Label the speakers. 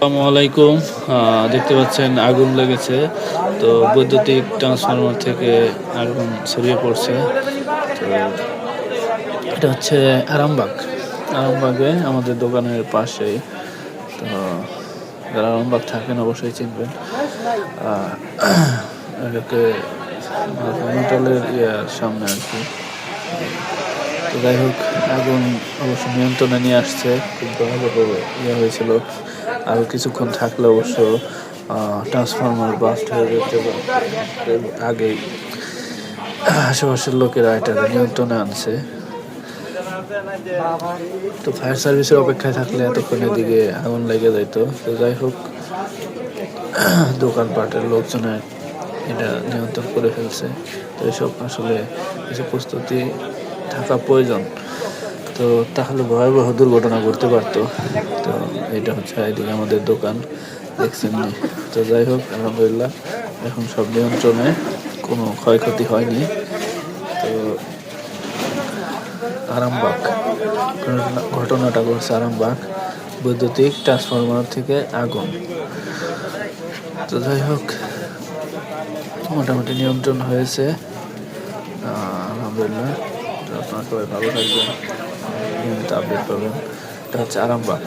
Speaker 1: আসসালামু আলাইকুম। দেখতে পাচ্ছেন আগুন লেগেছে। তো বৈদ্যুতিক ট্রান্সফরমার থেকে আগুন ছড়িয়ে পড়ছে। তো এটা হচ্ছে আরামবাগে আমাদের দোকানের পাশেই। তো যারা আরামবাগ থাকেন অবশ্যই চিনবেন। আহ, এটাকে হোটেলের সামনে আর কি। তো যাই হোক, আগুন অবশ্য নিয়ন্ত্রণে নিয়ে আসছে। খুব ভয়াবহ হয়েছিল। আরও কিছুক্ষণ থাকলে অবশ্য ট্রান্সফরমার বাস্ট হয়ে যেতে আগেই আশেপাশের লোকেরা এটাকে নিয়ন্ত্রণে আনছে। তো ফায়ার সার্ভিসের অপেক্ষায় থাকলে এতক্ষণ এদিকে আগুন লেগে যেত। তো যাই হোক, দোকানপাটের লোকজনের এটা নিয়ন্ত্রণ করে ফেলছে। তো এসব আসলে কিছু প্রস্তুতি থাকা প্রয়োজন। তো তাহলে ভয়াবহ দুর্ঘটনা ঘটতে পারতো। তো এটা হচ্ছে এদিকে আমাদের দোকান, দেখছেন নি। তো যাই হোক, আলহামদুলিল্লাহ এখন সব নিয়ন্ত্রণে, কোনো ক্ষয়ক্ষতি হয়নি। তো আরামবাগ ঘটনাটা ঘটছে আরামবাগ বৈদ্যুতিক ট্রান্সফরমার থেকে আগুন। তো যাই হোক, মোটামুটি নিয়ন্ত্রণ হয়েছে, আলহামদুলিল্লাহ। তো আপনারা সবাই ভালো থাকবেন, নিয়মিত আপডেট পাবেন। এটা হচ্ছে আরামবাগ।